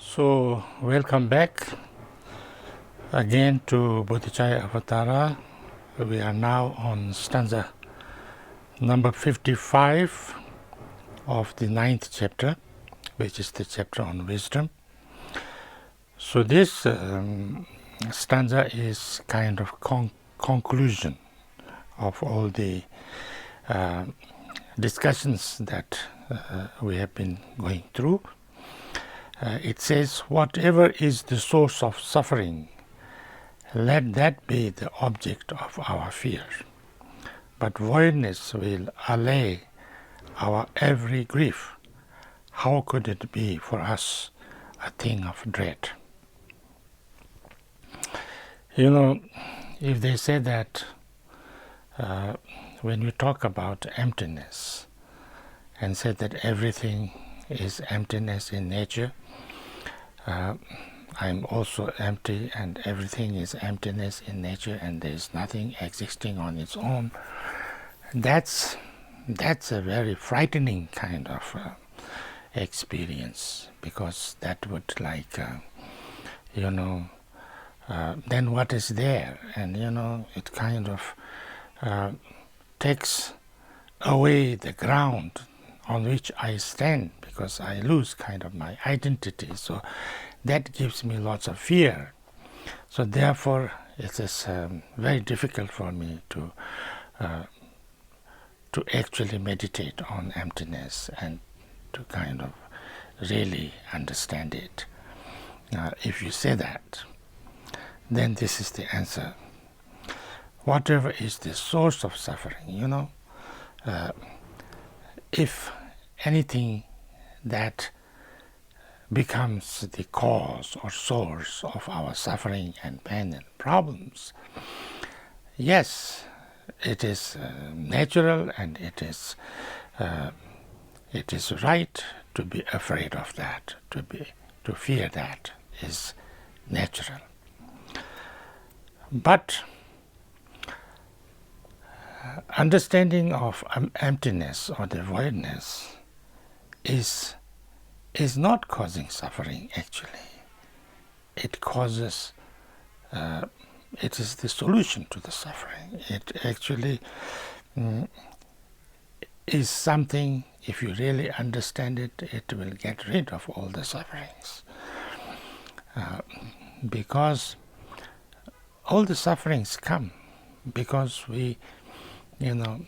So, welcome back again to Bodhicharyavatara. We are now on stanza number 55 of the 9th chapter, which is the chapter on wisdom. So, this stanza is kind of conclusion of all the discussions that we have been going through. It says, whatever is the source of suffering, let that be the object of our fear. But voidness will allay our every grief. How could it be for us a thing of dread? You know, if they say that when we talk about emptiness and say that everything is emptiness in nature, I'm also empty and everything is emptiness in nature and there is nothing existing on its own. That's a very frightening kind of experience, because that would then what is there? And it kind of takes away the ground on which I stand, because I lose kind of my identity. So that gives me lots of fear. So therefore it is very difficult for me to actually meditate on emptiness and to kind of really understand it. If you say that, then this is the answer. Whatever is the source of suffering, if anything that becomes the cause or source of our suffering and pain and problems, yes, it is natural and it is right to be afraid of that, to fear that is natural. But understanding of emptiness or the voidness is not causing suffering actually. It causes, it is the solution to the suffering. It actually is something, if you really understand it, it will get rid of all the sufferings. Because all the sufferings come because we are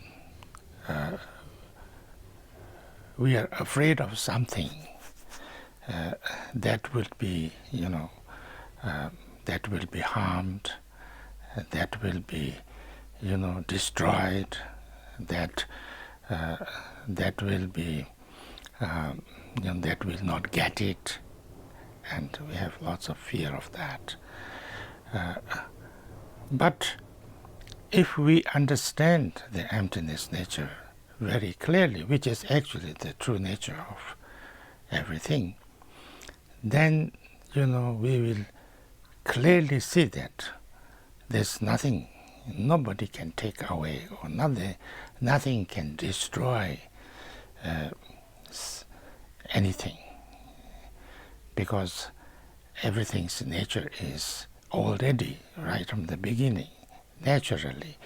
afraid of something that will be, that will be harmed, that will be, destroyed, that will be, that will not get it, and we have lots of fear of that. But if we understand the emptiness nature very clearly, which is actually the true nature of everything, then we will clearly see that there's nothing, nobody can take away, or nothing can destroy anything, because everything's nature is already, right from the beginning, naturally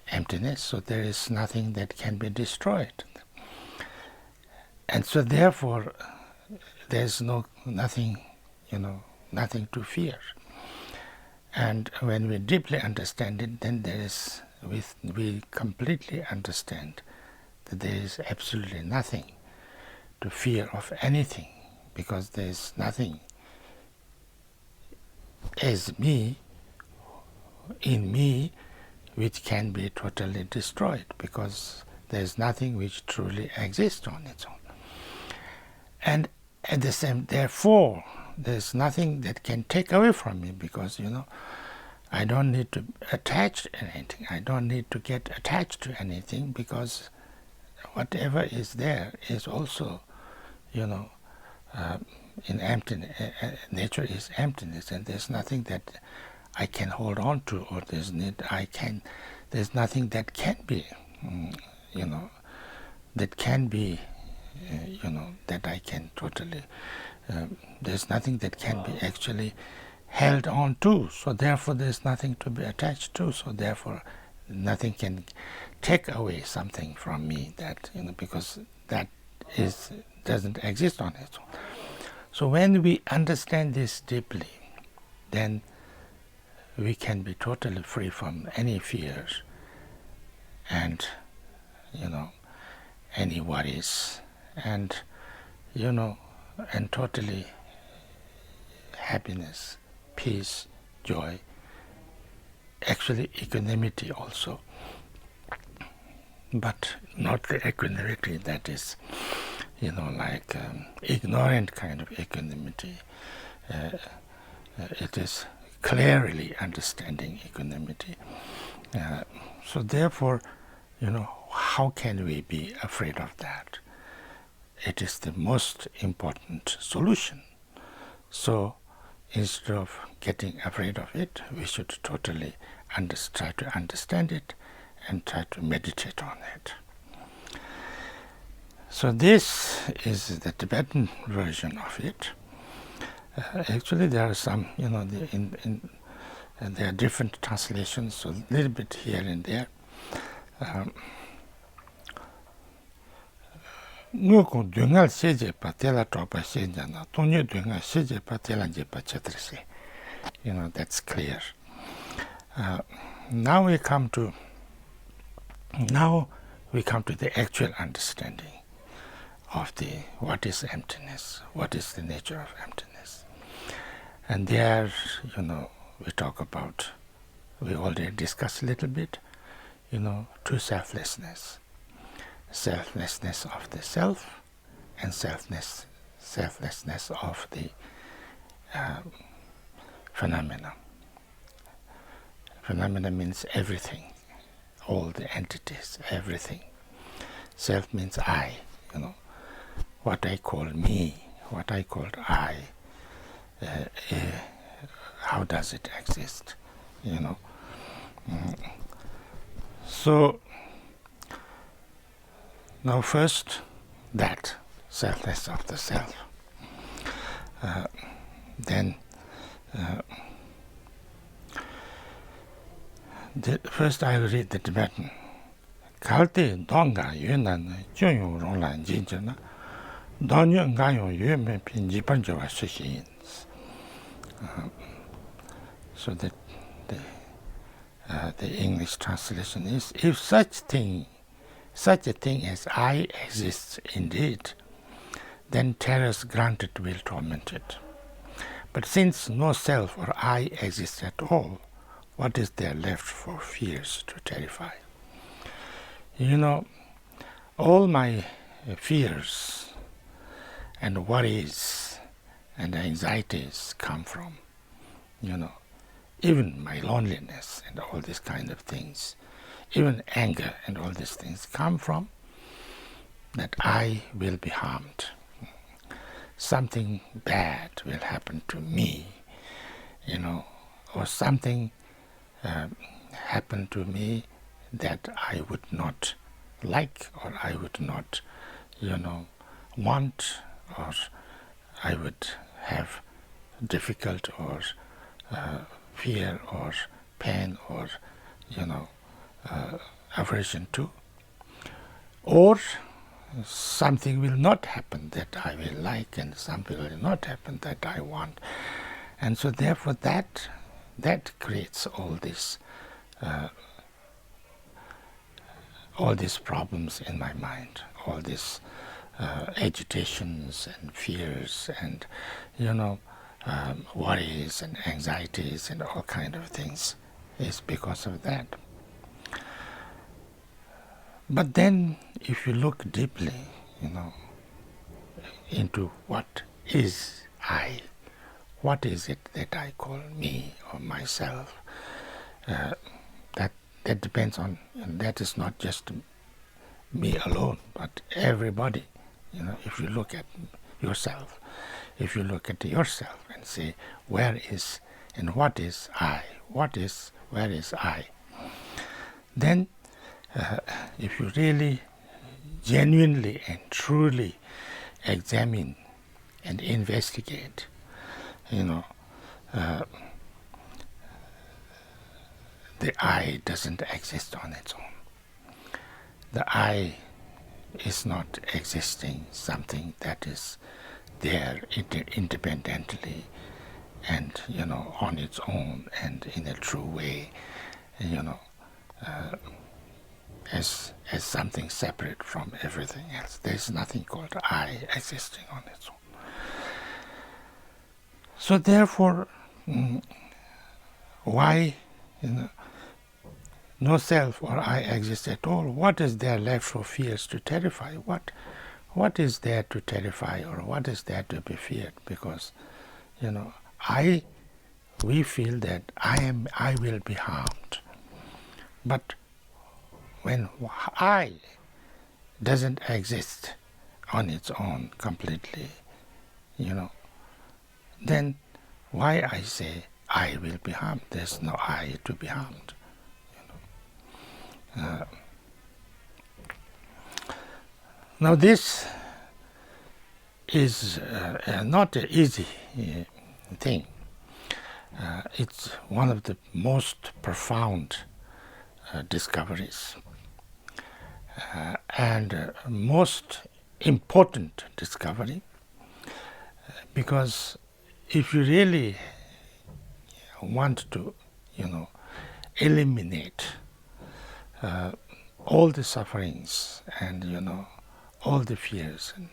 emptiness, so there is nothing that can be destroyed. And so therefore there's nothing to fear. And when we deeply understand it, then we completely understand that there is absolutely nothing to fear of anything, because there is nothing as me, in me, which can be totally destroyed, because there is nothing which truly exists on its own. And at the same, therefore, there is nothing that can take away from me, because I don't need to attach to anything. I don't need to get attached to anything, because whatever is there is also, in emptiness. Nature is emptiness, and there's nothing that I can hold on to, or there's nothing that can be, that can be, that I can totally there's nothing that can be actually held on to. So therefore there's nothing to be attached to. So therefore nothing can take away something from me that, because that doesn't exist on its own. So when we understand this deeply, then we can be totally free from any fears and, any worries, and, and totally happiness, peace, joy, actually equanimity also. But not the equanimity that is, like ignorant kind of equanimity. It is clearly understanding equanimity. So therefore, how can we be afraid of that? It is the most important solution. So instead of getting afraid of it, we should totally try to understand it and try to meditate on it. So this is the Tibetan version of it. Actually, there are some, there are different translations, so a little bit here and there. Nuku dungal seje patela topa sejana, tonyo dungal seje patela jepa chetrese. That's clear. Now we come to the actual understanding of what is emptiness, what is the nature of emptiness. And there, we already discussed a little bit, true selflessness. Selflessness of the self and selflessness of the phenomena. Phenomena means everything, all the entities, everything. Self means I, what I call me, what I call I. How does it exist, So now first that selfless of the self. Then first I will read the Tibetan. Kalte donga yunan junyu ronglan jinjana donyu ngayon yume pin jipanjawa shishins. So that the English translation is, if such a thing as I exists indeed, then terrors granted will torment it. But since no self or I exists at all, what is there left for fears to terrify? All my fears and worries and anxieties come from, even my loneliness and all these kind of things, even anger and all these things come from that I will be harmed. Something bad will happen to me, or something happen to me that I would not like, or I would not, want, or I would have difficult or fear or pain or, aversion to. Or something will not happen that I will like, and something will not happen that I want. And so therefore that creates all these problems in my mind, all these agitations and fears and, worries and anxieties and all kind of things is because of that. But then if you look deeply, into what is I, what is it that I call me or myself, that depends on, and that is not just me alone, but everybody. If you look at yourself, if you look at yourself and say, where is and what is I? Where is I? Then if you really genuinely and truly examine and investigate, the I doesn't exist on its own. The I is not existing something that is there independently and on its own and in a true way, as something separate from everything else. There is nothing called I existing on its own. So therefore, why no self or I exist at all? What is there left for fears to terrify? What is there to terrify, or what is there to be feared? Because we feel that I will be harmed. But when I doesn't exist on its own completely, then why I say I will be harmed? There's no I to be harmed. Now this is not an easy thing. It's one of the most profound discoveries and most important discovery, because if you really want to, eliminate all the sufferings and all the fears and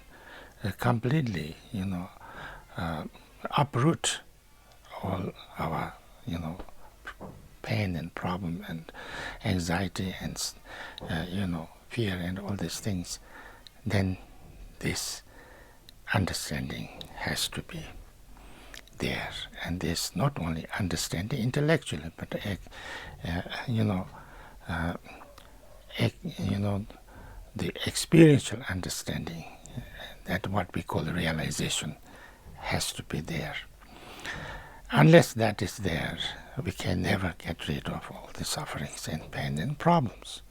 completely, uproot all our, pain and problem and anxiety and, fear and all these things, then this understanding has to be there. And this not only understanding intellectually, but, the experiential understanding, that what we call realization, has to be there. Unless that is there, we can never get rid of all the sufferings and pain and problems.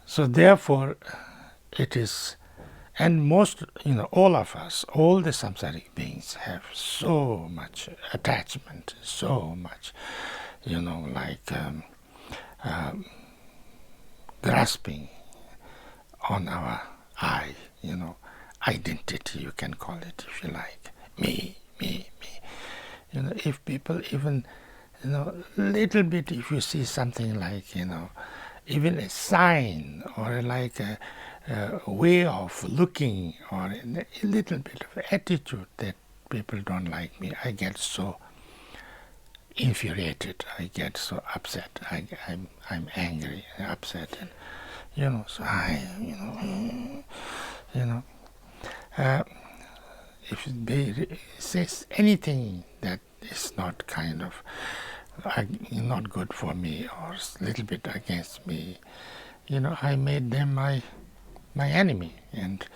So therefore, it is, and most, all of us, all the samsaric beings have so much attachment, so much, grasping on our I, identity, you can call it if you like, me. If people even, little bit, if you see something like, even a sign or like a way of looking or a little bit of attitude that people don't like me, I get so infuriated, I get so upset, I'm angry, upset, and so if they says anything that is not kind of not good for me or a little bit against me, I made them my enemy, and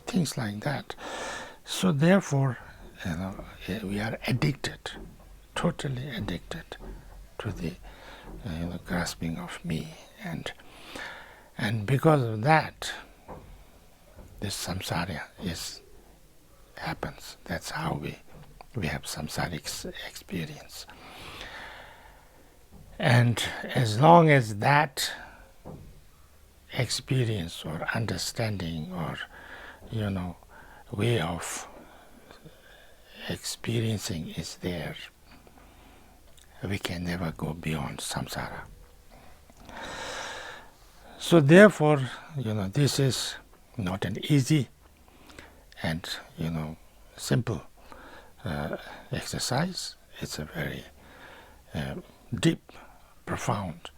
things like that. So therefore, we are addicted, totally addicted to the grasping of me, and because of that, this samsara happens. That's how we have samsaric experience. And as long as that experience or understanding or way of experiencing is there, we can never go beyond samsara. So therefore, this is not an easy and simple exercise. It's a very deep, profound,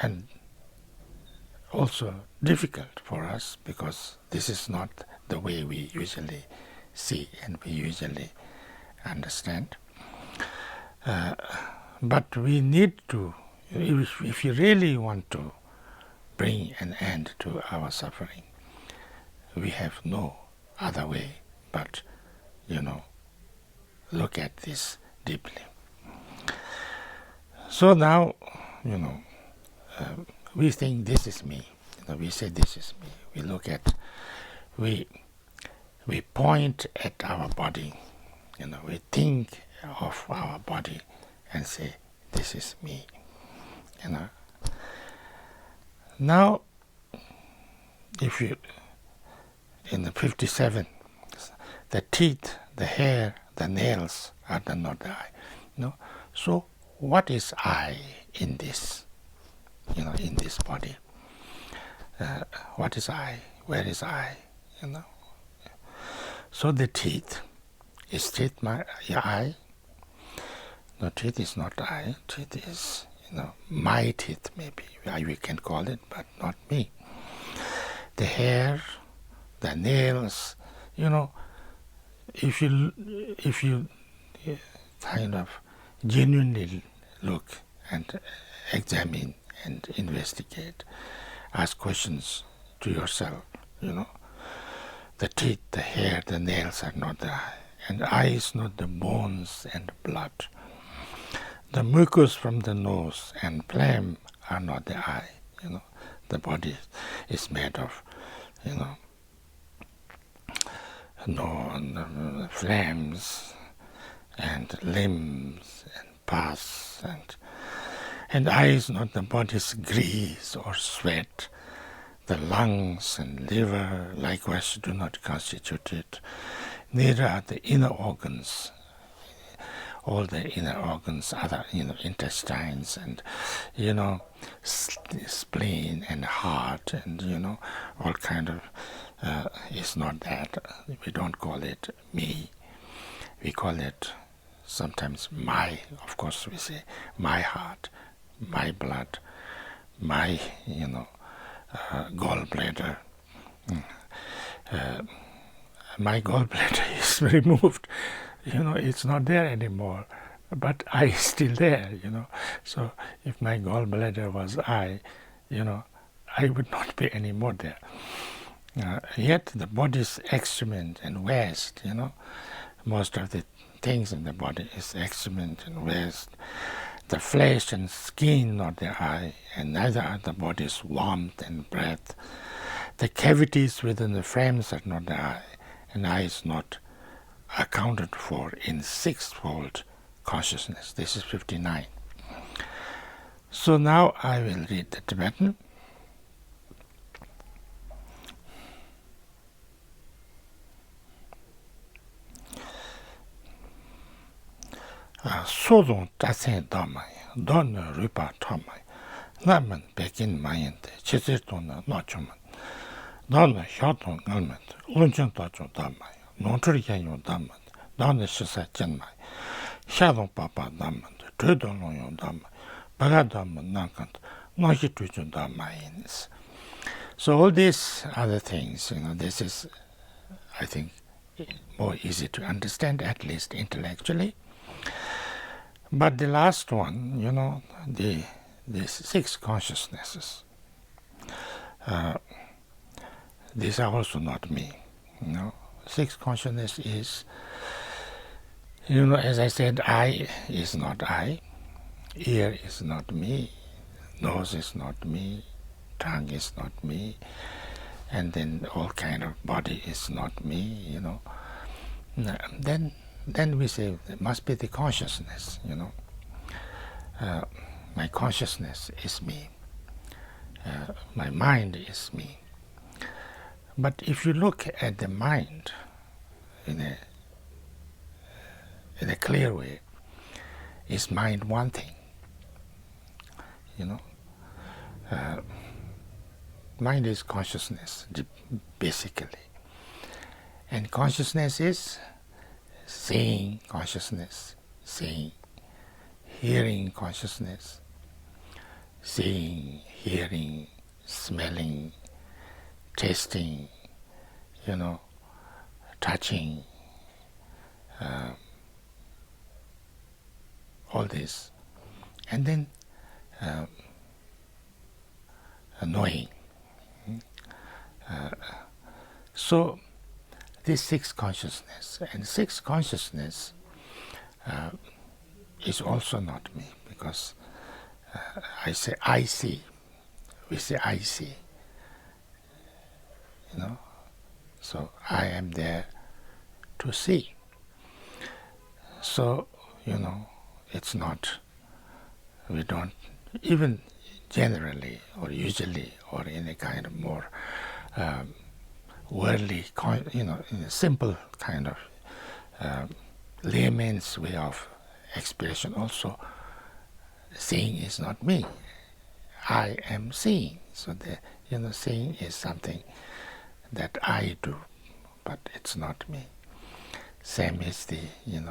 and also difficult for us, because this is not the way we usually see and we usually understand. But we need to, if you really want to bring an end to our suffering, we have no other way but, look at this deeply. So now, we think this is me. We say this is me. We look at, we we point at our body, we think of our body and say, this is me, Now, if you, in the 57, the teeth, the hair, the nails are not the I. So what is I in this, in this body? What is I? Where is I? So the teeth, is teeth my I? No, teeth is not I. Teeth is, my teeth maybe. We can call it, but not me. The hair, the nails, if you kind of genuinely look and examine and investigate, ask questions to yourself, the teeth, the hair, the nails are not the I, and I is not the bones and blood. The mucus from the nose and phlegm are not the I. The body is made of, phlegms and limbs and pus, and I is not the body's grease or sweat. The lungs and liver likewise do not constitute it. Neither are the inner organs. All the inner organs, other intestines and spleen and heart and all kind of is not that. We don't call it me. We call it sometimes my. Of course, we say my heart, my blood, my gallbladder. My gallbladder is removed. It's not there anymore, but I is still there, So if my gallbladder was I would not be anymore there. Yet the body's excrement and waste, most of the things in the body is excrement and waste. The flesh and skin not the I, and neither are the body's warmth and breath. The cavities within the frames are not the I, and I is not accounted for in sixfold consciousness. This is 59. So now I will read the Tibetan. Sodong tasen damai, don rupa tamai, naman pekin mayente, chizirtona nachuman, don hyatong alment, lunchon tacho damai, nontriyanyo damat, don shisa chenmai, shadong papa damat, tudolonyo damai, bagadaman nankant, nohitujo damai. So all these other things, this is, I think, more easy to understand, at least intellectually. But the last one, the six consciousnesses, these are also not me. Six consciousness is, as I said, I is not I, ear is not me, nose is not me, tongue is not me, and then all kind of body is not me, Then we say it must be the consciousness, my consciousness is me, my mind is me. But if you look at the mind in a clear way, is mind one thing? Mind is consciousness, basically. And consciousness is seeing consciousness, seeing, hearing consciousness, seeing, hearing, smelling, tasting, touching, all this, and then knowing. So this six consciousness, and six consciousness is also not me, because I say I see, we say I see, So I am there to see. So, it's not, we don't, even generally or usually or in a kind of more worldly, in a simple kind of layman's way of expression also, seeing is not me. I am seeing. So seeing is something that I do, but it's not me. Same is the,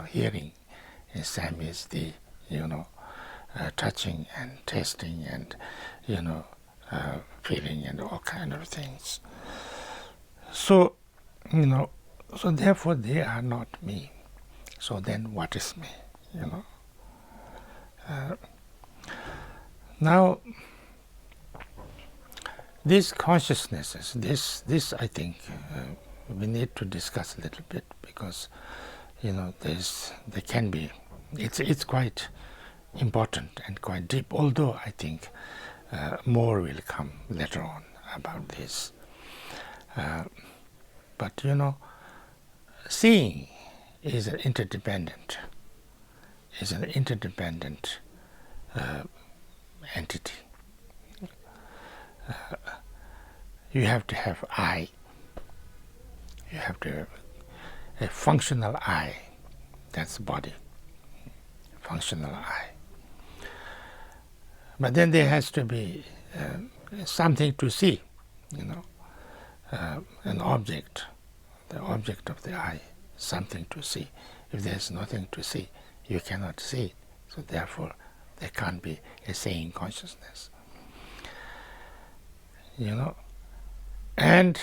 hearing, and same is the, touching and tasting and, feeling and all kind of things. So, so therefore they are not me. So then what is me, Now, these consciousnesses, this I think we need to discuss a little bit, because there can be, it's quite important and quite deep, although I think more will come later on about this. But seeing is an interdependent entity. You have to have I. You have to have a functional I. That's body. Functional I. But then there has to be something to see, an object, the object of the eye, something to see. If there's nothing to see, you cannot see it. So therefore, there can't be a seeing consciousness. And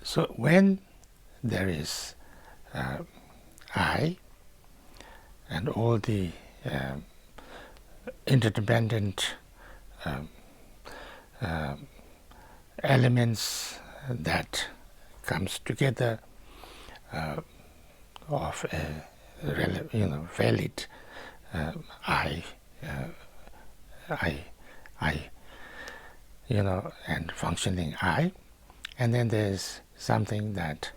so when there is I and all the interdependent elements that comes together of a valid I, and functioning I, and then there's something that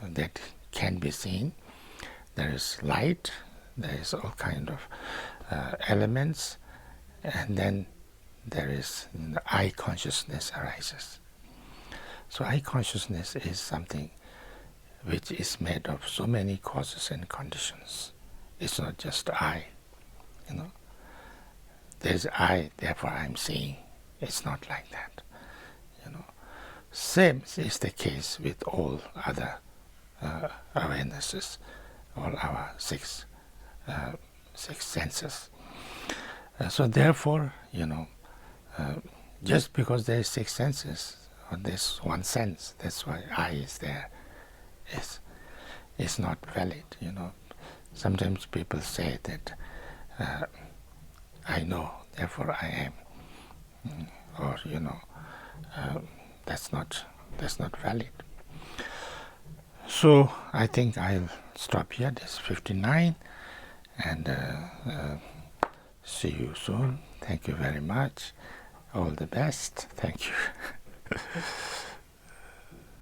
that can be seen. There is light, there is all kind of elements, and then there is I consciousness arises. So I consciousness is something which is made of so many causes and conditions. It's not just I, There's I, therefore I'm seeing. It's not like that, Same is the case with all other awarenesses, all our six senses. So therefore, just because there is six senses, or there's one sense, that's why I is there, is not valid. Sometimes people say that I know, therefore I am, or that's not valid. So I think I'll stop here. This is 59, and see you soon. Thank you very much. All the best. Thank you.